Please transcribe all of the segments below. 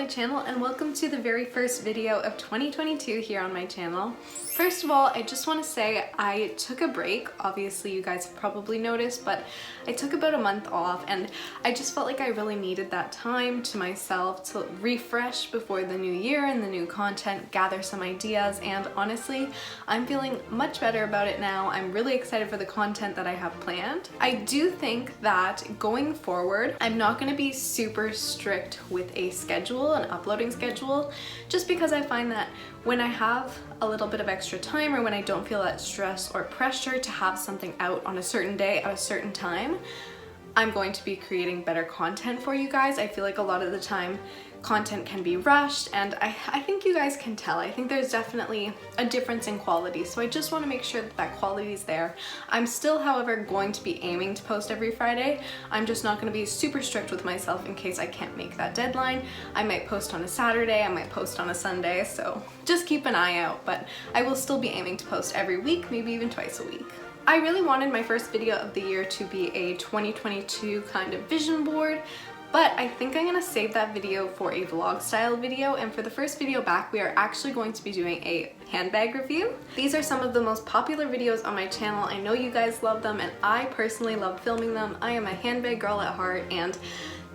channel and welcome to the very first video of 2022 here on my channel. First of all, I just want to say I took a break. Obviously you guys have probably noticed, but I took about a month off and I just felt like I really needed that time to myself to refresh before the new year and the new content, gather some ideas, and honestly, I'm feeling much better about it now. I'm really excited for the content that I have planned. I do think that going forward, I'm not going to be super strict with a schedule, an uploading schedule, just because I find that when I have a little bit of extra time or when I don't feel that stress or pressure to have something out on a certain day at a certain time, I'm going to be creating better content for you guys. I feel like a lot of the time content can be rushed, and I think you guys can tell. I think there's definitely a difference in quality, so I just want to make sure that that quality is there. I'm still, however, going to be aiming to post every Friday. I'm just not going to be super strict with myself in case I can't make that deadline. I might post on a Saturday, I might post on a Sunday, so just keep an eye out, but I will still be aiming to post every week, maybe even twice a week. I really wanted my first video of the year to be a 2022 kind of vision board, but I think I'm gonna save that video for a vlog style video, and for the first video back, we are actually going to be doing a handbag review. These are some of the most popular videos on my channel. I know you guys love them, and I personally love filming them. I am a handbag girl at heart, and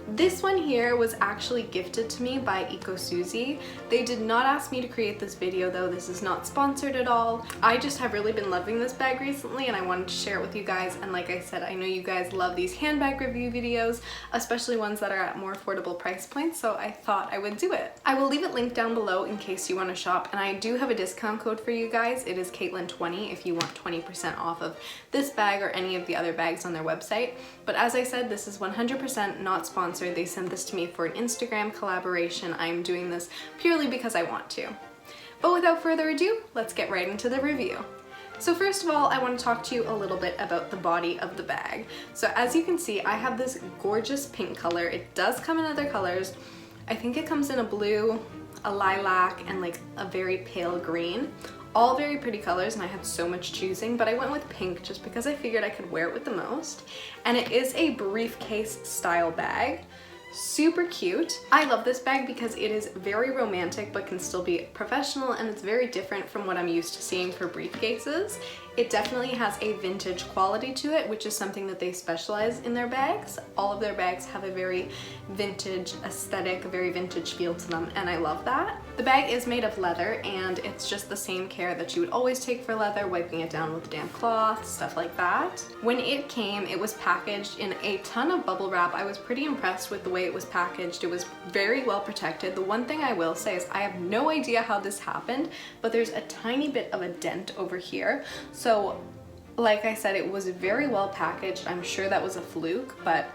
this one here was actually gifted to me by Ecosusi. They did not ask me to create this video though. This is not sponsored at all. I just have really been loving this bag recently and I wanted to share it with you guys. And like I said, I know you guys love these handbag review videos, especially ones that are at more affordable price points, so I thought I would do it. I will leave it linked down below in case you want to shop, and I do have a discount code for you guys. It is Caitlin20 if you want 20% off of this bag or any of the other bags on their website. But as I said, this is 100% not sponsored. They sent this to me for an Instagram collaboration. I'm doing this purely because I want to. But without further ado, let's get right into the review. So first of all, I want to talk to you a little bit about the body of the bag. So as you can see, I have this gorgeous pink color. It does come in other colors. I think it comes in a blue, a lilac, and like a very pale green. All very pretty colors, and I had so much choosing, but I went with pink just because I figured I could wear it with the most. And it is a briefcase style bag. Super cute. I love this bag because it is very romantic but can still be professional, and it's very different from what I'm used to seeing for briefcases. It definitely has a vintage quality to it, which is something that they specialize in their bags. All of their bags have a very vintage aesthetic, a very vintage feel to them, and I love that. The bag is made of leather, and it's just the same care that you would always take for leather, wiping it down with damp cloth, stuff like that. When it came, it was packaged in a ton of bubble wrap. I was pretty impressed with the way it was packaged. It was very well protected. The one thing I will say is I have no idea how this happened, but there's a tiny bit of a dent over here. So like I said, it was very well packaged. I'm sure that was a fluke, but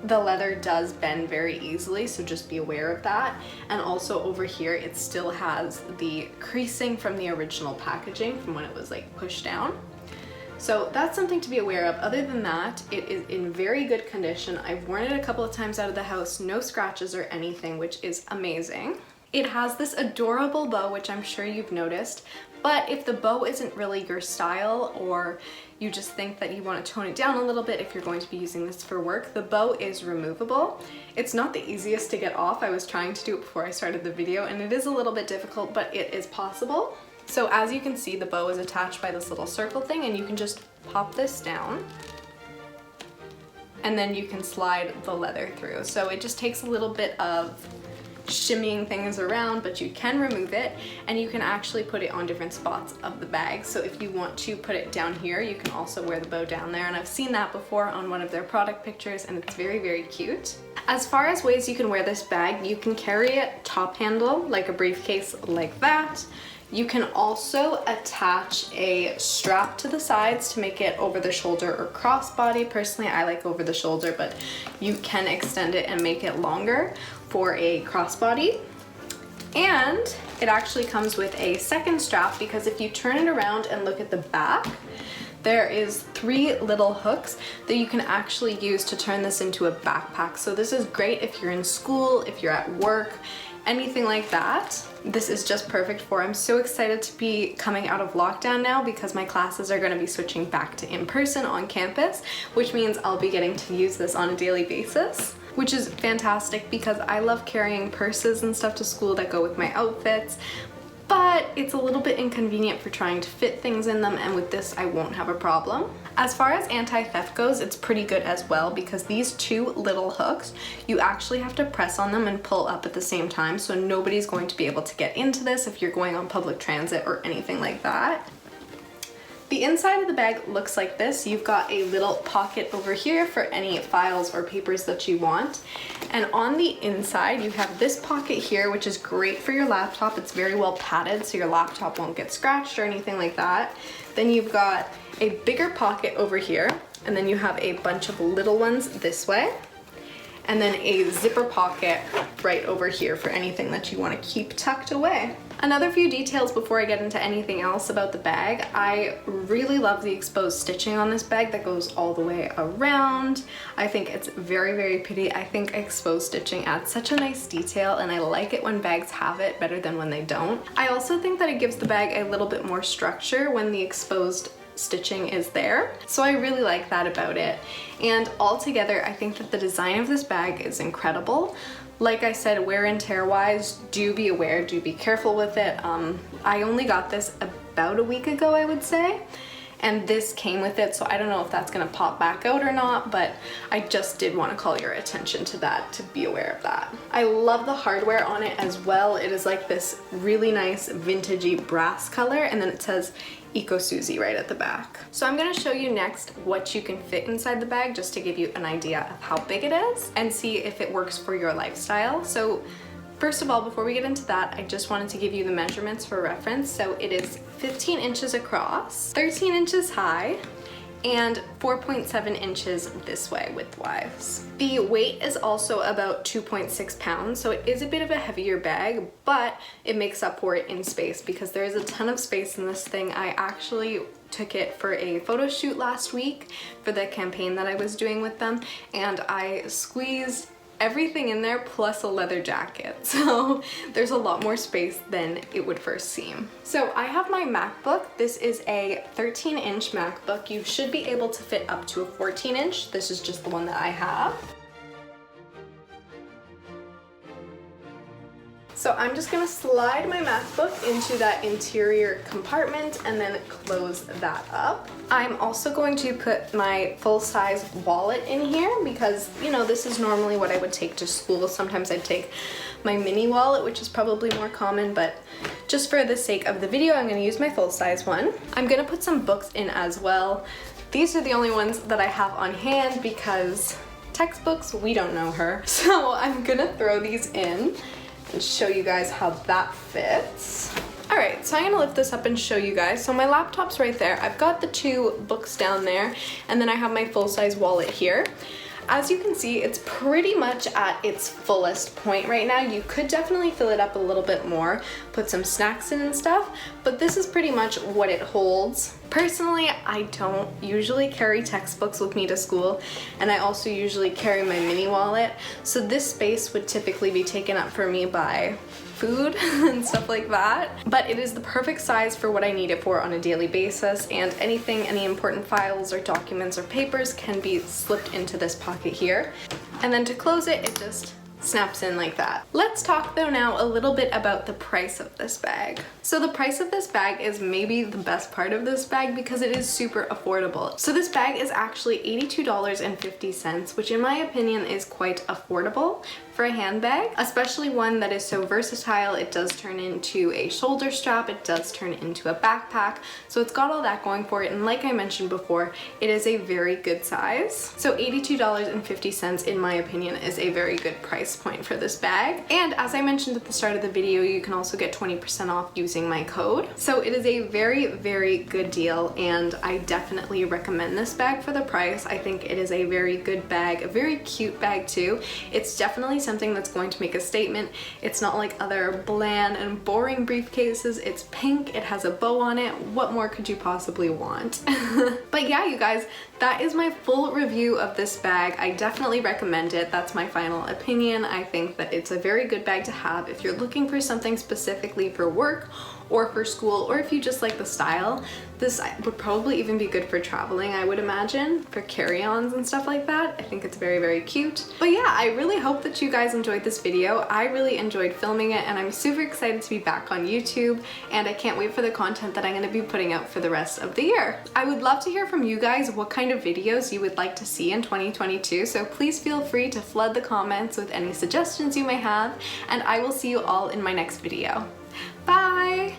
the leather does bend very easily, so just be aware of that. And also over here, it still has the creasing from the original packaging from when it was like pushed down. So that's something to be aware of. Other than that, it is in very good condition. I've worn it a couple of times out of the house, no scratches or anything, which is amazing. It has this adorable bow, which I'm sure you've noticed, but if the bow isn't really your style, or you just think that you want to tone it down a little bit if you're going to be using this for work, the bow is removable. It's not the easiest to get off. I was trying to do it before I started the video, and it is a little bit difficult, but it is possible. So as you can see, the bow is attached by this little circle thing, and you can just pop this down, and then you can slide the leather through. So it just takes a little bit of shimmying things around, but you can remove it, and you can actually put it on different spots of the bag. So if you want to put it down here, you can also wear the bow down there, and I've seen that before on one of their product pictures, and it's very, very cute. As far as ways you can wear this bag, you can carry it top handle like a briefcase like that. You can also attach a strap to the sides to make it over the shoulder or crossbody. Personally, I like over the shoulder, but you can extend it and make it longer for a crossbody. And it actually comes with a second strap, because if you turn it around and look at the back, there is 3 little hooks that you can actually use to turn this into a backpack. So this is great if you're in school, if you're at work, anything like that. This is just perfect for. I'm so excited to be coming out of lockdown now, because my classes are going to be switching back to in-person on campus, which means I'll be getting to use this on a daily basis. which is fantastic because I love carrying purses and stuff to school that go with my outfits, but it's a little bit inconvenient for trying to fit things in them, and with this I won't have a problem. As far as anti-theft goes, it's pretty good as well because these two little hooks, you actually have to press on them and pull up at the same time, so nobody's going to be able to get into this if you're going on public transit or anything like that. The inside of the bag looks like this. You've got a little pocket over here for any files or papers that you want. And on the inside, you have this pocket here, which is great for your laptop. It's very well padded, so your laptop won't get scratched or anything like that. Then you've got a bigger pocket over here, and then you have a bunch of little ones this way. And then a zipper pocket right over here for anything that you want to keep tucked away. Another few details before I get into anything else about the bag. I really love the exposed stitching on this bag that goes all the way around. I think it's very, very pretty. I think exposed stitching adds such a nice detail, and I like it when bags have it better than when they don't. I also think that it gives the bag a little bit more structure when the exposed stitching is there, so I really like that about it. And altogether, I think that the design of this bag is incredible. Like I said, wear and tear wise, do be aware, do be careful with it. I only got this about a week ago, I would say, and this came with it, so I don't know if that's gonna pop back out or not, but I just did want to call your attention to that, to be aware of that. I love the hardware on it as well. It is like this really nice vintagey brass color, and then it says Ecosusi right at the back. So I'm gonna show you next what you can fit inside the bag, just to give you an idea of how big it is and see if it works for your lifestyle. So first of all, before we get into that, I just wanted to give you the measurements for reference. So it is 15 inches across, 13 inches high, and 4.7 inches this way width-wise. The weight is also about 2.6 pounds, so it is a bit of a heavier bag, but it makes up for it in space because there is a ton of space in this thing. I actually took it for a photo shoot last week for the campaign that I was doing with them, and I squeezed everything in there plus a leather jacket, so there's a lot more space than it would first seem. So I have my MacBook. This is a 13-inch MacBook. You should be able to fit up to a 14-inch. This is just the one that I have. So I'm just gonna slide my MacBook into that interior compartment and then close that up. I'm also going to put my full-size wallet in here because, you know, this is normally what I would take to school. Sometimes I'd take my mini wallet, which is probably more common, but just for the sake of the video, I'm gonna use my full-size one. I'm gonna put some books in as well. These are the only ones that I have on hand because textbooks, we don't know her. So I'm gonna throw these in and show you guys how that fits. All right, so I'm gonna lift this up and show you guys. So my laptop's right there. I've got the two books down there, and then I have my full-size wallet here. As you can see, it's pretty much at its fullest point right now. You could definitely fill it up a little bit more, put some snacks in and stuff, but this is pretty much what it holds. Personally, I don't usually carry textbooks with me to school, and I also usually carry my mini wallet, so this space would typically be taken up for me by food and stuff like that, but it is the perfect size for what I need it for on a daily basis, and any important files or documents or papers can be slipped into this pocket here. And then to close it, it just snaps in like that. Let's talk though now a little bit about the price of this bag. So the price of this bag is maybe the best part of this bag because it is super affordable. So this bag is actually $82.50, which in my opinion is quite affordable for a handbag, especially one that is so versatile. It does turn into a shoulder strap, it does turn into a backpack, so it's got all that going for it, and like I mentioned before, it is a very good size. So $82.50 in my opinion is a very good price point for this bag, and as I mentioned at the start of the video, you can also get 20% off using my code. So it is a very, very good deal, and I definitely recommend this bag for the price. I think it is a very good bag, a very cute bag too. It's definitely something that's going to make a statement. It's not like other bland and boring briefcases. It's pink, it has a bow on it. What more could you possibly want? But yeah, you guys, that is my full review of this bag. I definitely recommend it. That's my final opinion. I think that it's a very good bag to have if you're looking for something specifically for work or for school, or if you just like the style. This would probably even be good for traveling, I would imagine, for carry-ons and stuff like that. I think it's very, very cute. But yeah, I really hope that you guys enjoyed this video. I really enjoyed filming it, and I'm super excited to be back on YouTube, and I can't wait for the content that I'm going to be putting out for the rest of the year. I would love to hear from you guys what kind of videos you would like to see in 2022, so please feel free to flood the comments with any suggestions you may have, and I will see you all in my next video. Bye!